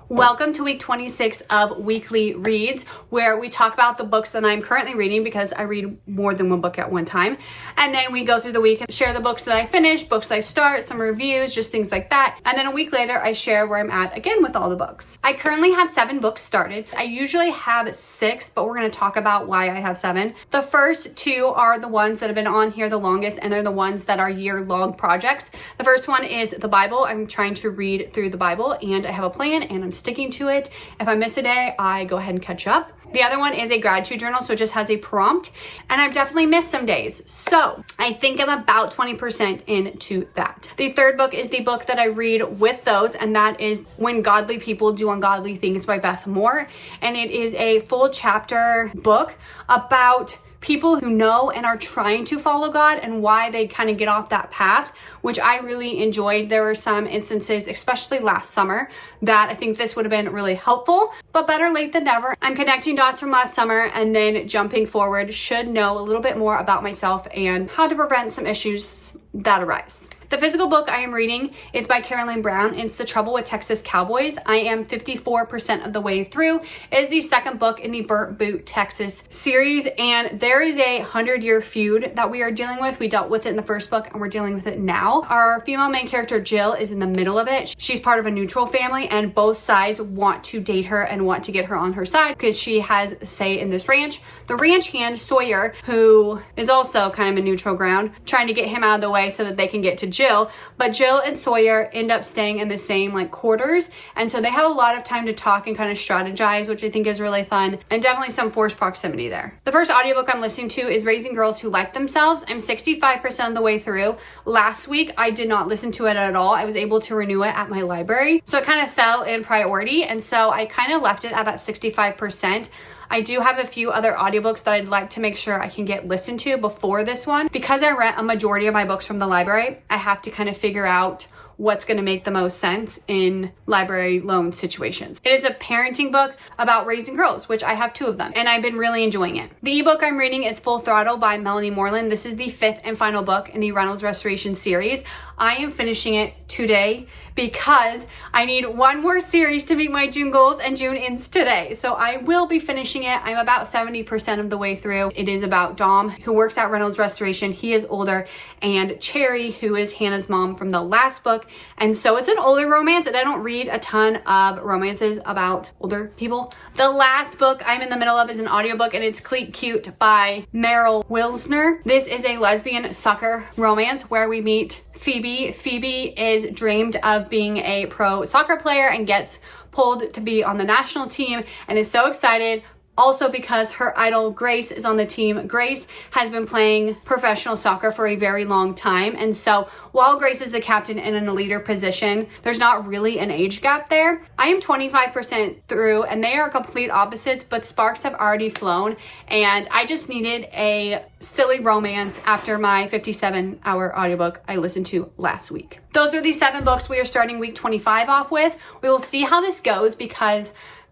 Welcome to week 26 of Weekly Reads, where we talk about the books that I'm currently reading because I read more than one book at one time. And then we go through the week and share the books that I finish, books I start, some reviews, just things like that. And then a week later, I share where I'm at again with all the books. I currently have 7 books started. I usually have 6, but we're going to talk about why I have 7. The first 2 are the ones that have been on here the longest, and they're the ones that are year-long projects. The first one is the Bible. I'm trying to read through the Bible, and I have a plan, and I'm sticking to it. If I miss a day, I go ahead and catch up. The other one is a gratitude journal, so it just has a prompt, and I've definitely missed some days. So I think I'm about 20% into that. The third book is the book that I read with those, and that is When Godly People Do Ungodly Things by Beth. And it is a full chapter book about people who know and are trying to follow God and why they kind of get off that path, which I really enjoyed. There were some instances, especially last summer, that I think this would have been really helpful, but better late than never. I'm connecting dots from last summer and then jumping forward, should know a little bit more about myself and how to prevent some issues that arise. The physical book I am reading is by Carolyn Brown. It's The Trouble with Texas Cowboys. I am 54% of the way through. It is the second book in the Burnt Boot Texas series, and there is a 100-year feud that we are dealing with. We dealt with it in the first book, and we're dealing with it now. Our female main character, Jill, is in the middle of it. She's part of a neutral family, and both sides want to date her and want to get her on her side because she has a say in this ranch. The ranch hand, Sawyer, who is also kind of a neutral ground, trying to get him out of the way so that they can get to Jill, but Jill and Sawyer end up staying in the same quarters, and so they have a lot of time to talk and kind of strategize, which I think is really fun, and definitely some forced proximity there. The first audiobook I'm listening to is Raising Girls Who Like Themselves. I'm 65% of the way through. Last week I did not listen to it at all. I was able to renew it at my library, so it kind of fell in priority, and so I kind of left it at that 65%. I do have a few other audiobooks that I'd like to make sure I can get listened to before this one. Because I rent a majority of my books from the library, I have to kind of figure out what's going to make the most sense in library loan situations. It is a parenting book about raising girls, which I have 2 of them, and I've been really enjoying it. The ebook I'm reading is Full Throttle by Melanie Moreland. This is the 5th and final book in the Reynolds Restoration series. I am finishing it today because I need one more series to meet my June goals, and June ends today. So I will be finishing it. I'm about 70% of the way through. It is about Dom, who works at Reynolds Restoration. He is older, and Cherry, who is Hannah's mom from the last book. And so it's an older romance, and I don't read a ton of romances about older people. The last book I'm in the middle of is an audiobook, and it's Cleat Cute by Meryl Wilsner. This is a lesbian soccer romance where we meet Phoebe. Phoebe is dreamed of being a pro soccer player and gets pulled to be on the national team and is so excited. Also because her idol Grace is on the team. Grace has been playing professional soccer for a very long time, and so while Grace is the captain and in a leader position, there's not really an age gap there. I am 25% through, and they are complete opposites, but sparks have already flown, and I just needed a silly romance after my 57-hour audiobook I listened to last week. Those are the 7 books we are starting week 25 off with. We will see how this goes because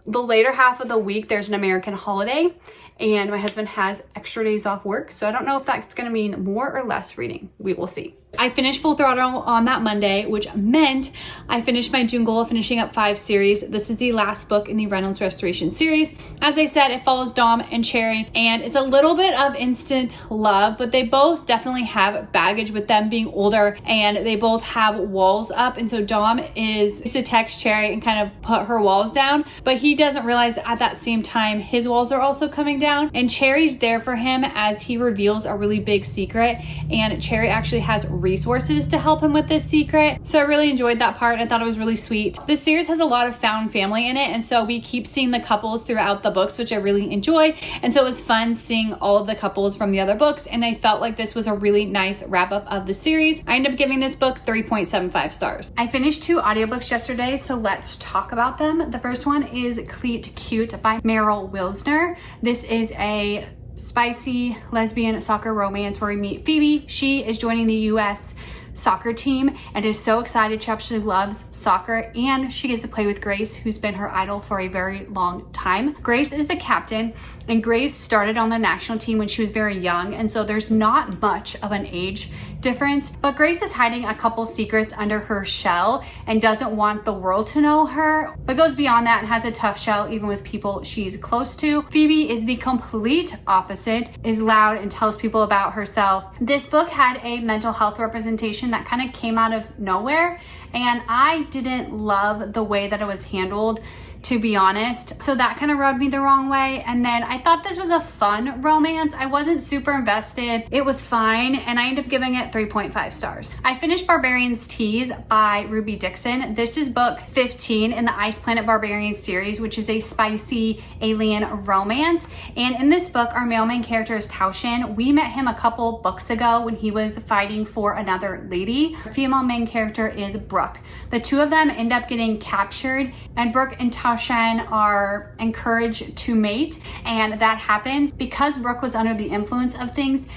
the later half of the week, there's an American holiday, and my husband has extra days off work, so I don't know if that's going to mean more or less reading. We will see. I finished Full Throttle on that Monday, which meant I finished my June goal of finishing up 5 series. This is the last book in the Reynolds Restoration series. As I said, it follows Dom and Cherry, and it's a little bit of instant love, but they both definitely have baggage with them being older, and they both have walls up. And so Dom used to text Cherry and kind of put her walls down, but he doesn't realize that at that same time his walls are also coming down, and Cherry's there for him as he reveals a really big secret, and Cherry actually has resources to help him with this secret. So I really enjoyed that part. I thought it was really sweet. This series has a lot of found family in it, and so we keep seeing the couples throughout the books, which I really enjoy. And so it was fun seeing all of the couples from the other books, and I felt like this was a really nice wrap up of the series. I ended up giving this book 3.75 stars. I finished 2 audiobooks yesterday, so let's talk about them. The first one is Cleat Cute by Meryl Wilsner. This is a spicy lesbian soccer romance where we meet Phoebe. She is joining the U.S. soccer team and is so excited. She absolutely loves soccer, and she gets to play with Grace, who's been her idol for a very long time. Grace is the captain, and Grace started on the national team when she was very young, and so there's not much of an age difference, but Grace is hiding a couple secrets under her shell and doesn't want the world to know her, but goes beyond that and has a tough shell even with people she's close to. Phoebe is the complete opposite, is loud and tells people about herself. This book had a mental health representation that kind of came out of nowhere, and I didn't love the way that it was handled, to be honest. So that kind of rubbed me the wrong way. And then I thought this was a fun romance. I wasn't super invested. It was fine, and I ended up giving it 3.5 stars. I finished Barbarian's Tease by Ruby Dixon. This is book 15 in the Ice Planet Barbarian series, which is a spicy alien romance. And in this book, our male main character is Taushin. We met him a couple books ago when he was fighting for another lady. The female main character is Brooke. The two of them end up getting captured, and Brooke and Taushin are encouraged to mate, and that happens because Brooke was under the influence of things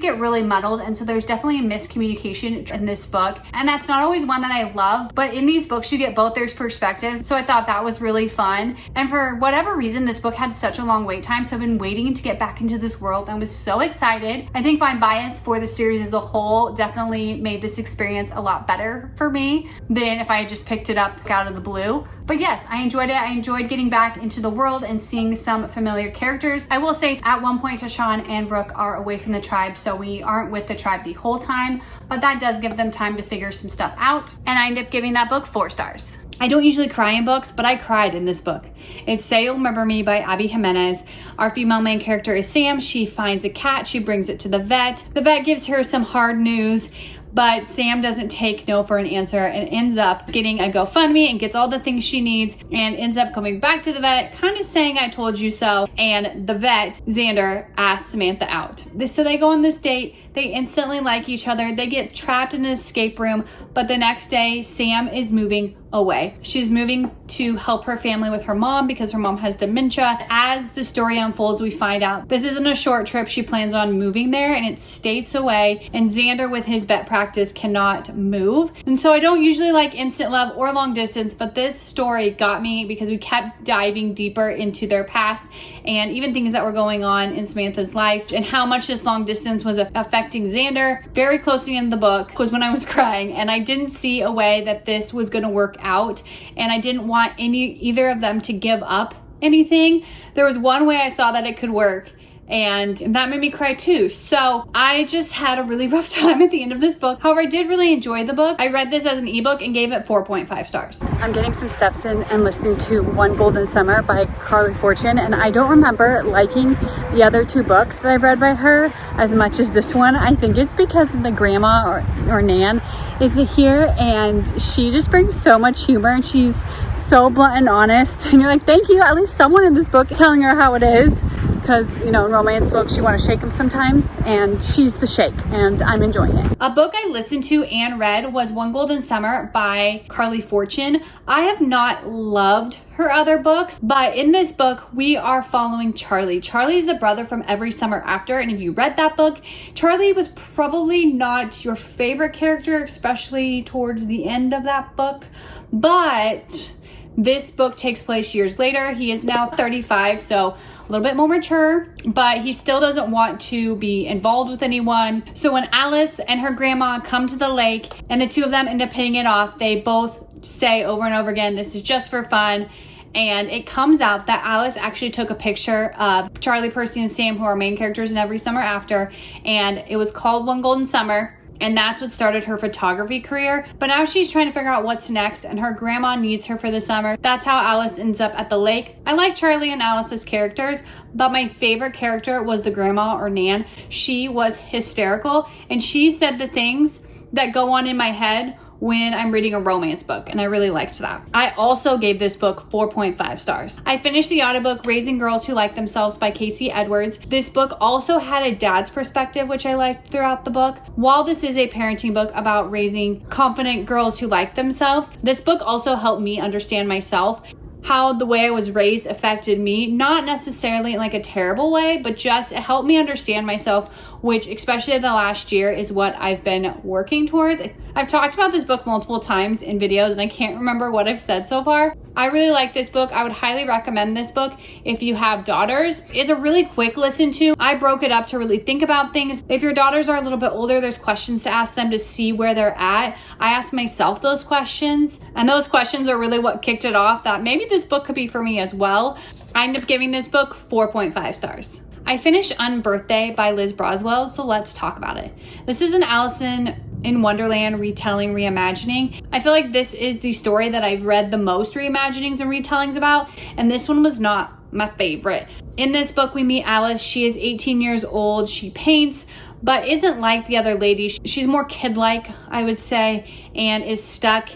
get really muddled, and so there's definitely a miscommunication in this book, and that's not always one that I love, but in these books you get both their perspectives, so I thought that was really fun. And for whatever reason, this book had such a long wait time, so I've been waiting to get back into this world. I was so excited. I think my bias for the series as a whole definitely made this experience a lot better for me than if I had just picked it up out of the blue. But yes, I enjoyed it. I enjoyed getting back into the world and seeing some familiar characters. I will say at one point Taushin and Brooke are away from the tribe, so we aren't with the tribe the whole time, but that does give them time to figure some stuff out. And I ended up giving that book 4 stars. I don't usually cry in books, but I cried in this book. It's Say You'll Remember Me by Abby Jimenez. Our female main character is Sam. She finds a cat. She brings it to the vet. The vet gives her some hard news, but Sam doesn't take no for an answer and ends up getting a GoFundMe and gets all the things she needs and ends up coming back to the vet, kind of saying, I told you so. And the vet, Xander, asks Samantha out. So they go on this date. They instantly like each other. They get trapped in an escape room, but the next day, Sam is moving away. She's moving to help her family with her mom because her mom has dementia. As the story unfolds, we find out this isn't a short trip. She plans on moving there, and it's states away, and Xander with his vet practice cannot move. And so I don't usually like instant love or long distance, but this story got me because we kept diving deeper into their past and even things that were going on in Samantha's life and how much this long distance was affecting Xander. Very close to the end of the book was when I was crying, and I didn't see a way that this was going to work out, and I didn't want either of them to give up anything. There was one way I saw that it could work, and that made me cry too. So I just had a really rough time at the end of this book. However, I did really enjoy the book. I read this as an ebook and gave it 4.5 stars. I'm getting some steps in and listening to One Golden Summer by Carly Fortune, and I don't remember liking the other 2 books that I've read by her as much as this one. I think it's because the grandma or Nan is here, and she just brings so much humor, and she's so blunt and honest, and you're like, thank you, at least someone in this book telling her how it is. Because, you know, in romance books, you want to shake them sometimes, and she's the shake, and I'm enjoying it. A book I listened to and read was One Golden Summer by Carly Fortune. I have not loved her other books, but in this book, we are following Charlie. Charlie is the brother from Every Summer After, and if you read that book, Charlie was probably not your favorite character, especially towards the end of that book, but this book takes place years later. He is now 35, so a little bit more mature, but he still doesn't want to be involved with anyone. So when Alice and her grandma come to the lake and the two of them end up hitting it off, they both say over and over again, this is just for fun. And it comes out that Alice actually took a picture of Charlie, Percy, and Sam, who are main characters in Every Summer After, and it was called One Golden Summer. And that's what started her photography career. But now she's trying to figure out what's next, and her grandma needs her for the summer. That's how Alice ends up at the lake. I like Charlie and Alice's characters, but my favorite character was the grandma or Nan. She was hysterical, and she said the things that go on in my head when I'm reading a romance book, and I really liked that. I also gave this book 4.5 stars. I finished the audiobook Raising Girls Who Like Themselves by Kasey Edwards. This book also had a dad's perspective, which I liked throughout the book. While this is a parenting book about raising confident girls who like themselves, this book also helped me understand myself, how the way I was raised affected me, not necessarily in like a terrible way, but just it helped me understand myself, which especially the last year is what I've been working towards. I've talked about this book multiple times in videos and I can't remember what I've said so far. I really like this book. I would highly recommend this book if you have daughters. It's a really quick listen to. I broke it up to really think about things. If your daughters are a little bit older, there's questions to ask them to see where they're at. I asked myself those questions, and those questions are really what kicked it off that maybe this book could be for me as well. I ended up giving this book 4.5 stars. I finished Unbirthday by Liz Braswell, so let's talk about it. This is an Alice in Wonderland retelling, reimagining. I feel like this is the story that I've read the most reimaginings and retellings about, and this one was not my favorite. In this book, we meet Alice. She is 18 years old. She paints, but isn't like the other lady. She's more kid-like, I would say, and is stuck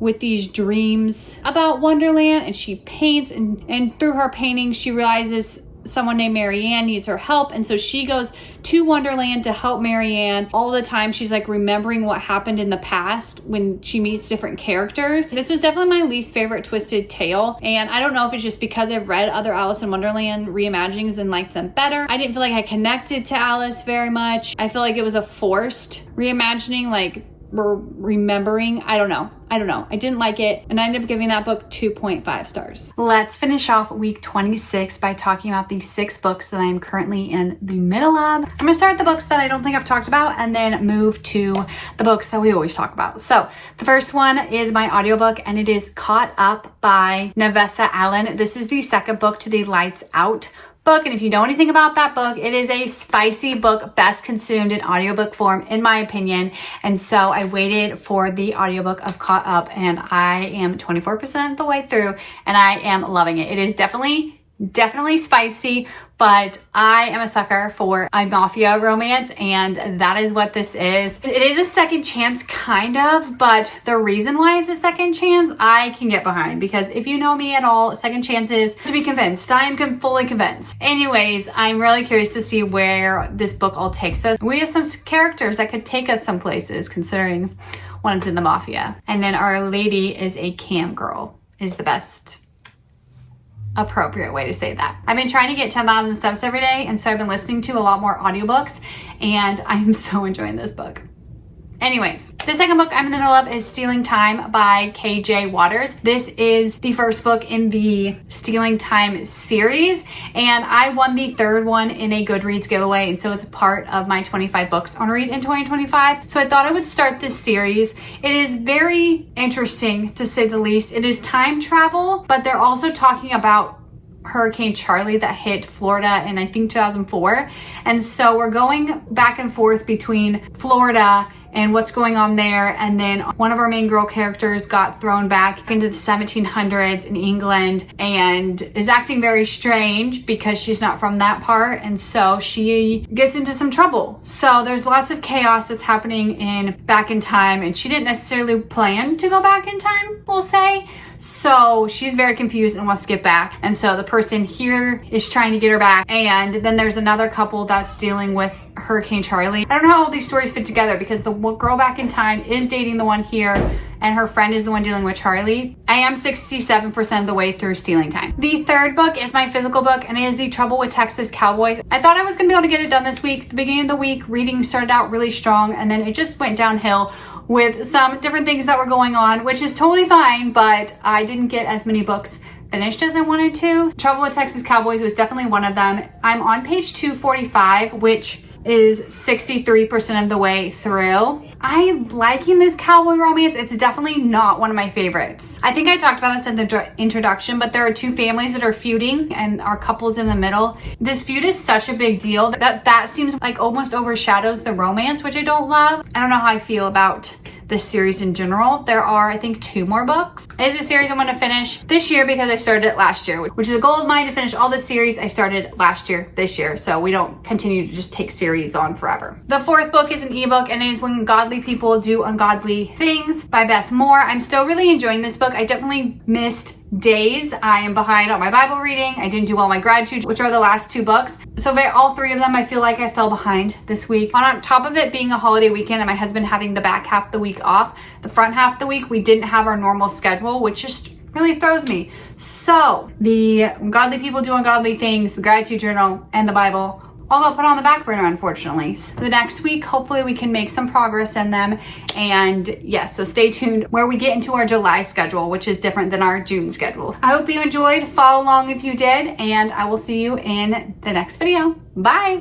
with these dreams about Wonderland, and she paints, and through her painting, she realizes someone named Marianne needs her help, and so she goes to Wonderland to help Marianne. All the time she's like remembering what happened in the past when she meets different characters. This was definitely my least favorite twisted tale, and I don't know if it's just because I've read other Alice in Wonderland reimaginings and liked them better. I didn't feel like I connected to Alice very much. I feel like it was a forced reimagining, like remembering. I don't know. I didn't like it, and I ended up giving that book 2.5 stars. Let's finish off week 26 by talking about the 6 books that I am currently in the middle of. I'm gonna start with the books that I don't think I've talked about and then move to the books that we always talk about. So the first one is my audiobook, and it is Caught Up by Neessa Allen. This is the second book to the Lights Out book, and if you know anything about that book, it is a spicy book, best consumed in audiobook form in my opinion. And so I waited for the audiobook of Caught Up, and I am 24% of the way through, and I am loving it. It is definitely spicy, but I am a sucker for a mafia romance, and that is what this is. It is a second chance kind of, but the reason why it's a second chance I can get behind, because if you know me at all, second chances to be convinced. I am fully convinced. Anyways, I'm really curious to see where this book all takes us. We have some characters that could take us some places, considering one's in the mafia, and then our lady is a cam girl, is the best appropriate way to say that. I've been trying to get 10,000 steps every day, and so I've been listening to a lot more audiobooks, and I'm so enjoying this book. Anyways, the second book I'm in the middle of is Stealing Time by KJ Waters. This is the first book in the Stealing Time series, and I won the third one in a Goodreads giveaway, and so it's a part of my 25 books I want to read in 2025. So I thought I would start this series. It is very interesting, to say the least. It is time travel, but they're also talking about Hurricane Charlie that hit Florida in, I think, 2004. And so we're going back and forth between Florida and what's going on there, and then one of our main girl characters got thrown back into the 1700s in England and is acting very strange because she's not from that part, and so she gets into some trouble. So there's lots of chaos that's happening back in time, and she didn't necessarily plan to go back in time, we'll say. So she's very confused and wants to get back, and so the person here is trying to get her back. And then there's another couple that's dealing with Hurricane Charlie. I don't know how all these stories fit together, because the girl back in time is dating the one here, and her friend is the one dealing with Charlie. I am 67% of the way through Stealing Time. The third book is my physical book, and it is The Trouble with Texas Cowboys. I thought I was gonna be able to get it done this week. The beginning of the week, reading started out really strong, and then it just went downhill with some different things that were going on, which is totally fine, but I didn't get as many books finished as I wanted to. Trouble with Texas Cowboys was definitely one of them. I'm on page 245, which is 63% of the way through. I'm liking this cowboy romance. It's definitely not one of my favorites. I think I talked about this in the introduction, but there are two families that are feuding and our couples in the middle. This feud is such a big deal that seems like almost overshadows the romance, which I don't love. I don't know how I feel about this series in general. There are, I think, 2 more books. It is a series I'm going to finish this year because I started it last year, which is a goal of mine, to finish all the series I started last year, this year, so we don't continue to just take series on forever. The fourth book is an ebook, and it is When Godly People Do Ungodly Things by Beth Moore. I'm still really enjoying this book. I definitely missed days. I am behind on my Bible reading. I didn't do all my gratitude, which are the last 2 books. So all 3 of them, I feel like I fell behind this week. On top of it being a holiday weekend and my husband having the back half of the week off, the front half of the week, we didn't have our normal schedule, which just really throws me. So the Godly People Do Ungodly Things, the gratitude journal, and the Bible all got put on the back burner, unfortunately. So the next week, hopefully we can make some progress in them. And yes, so stay tuned where we get into our July schedule, which is different than our June schedule. I hope you enjoyed. Follow along if you did, and I will see you in the next video. Bye.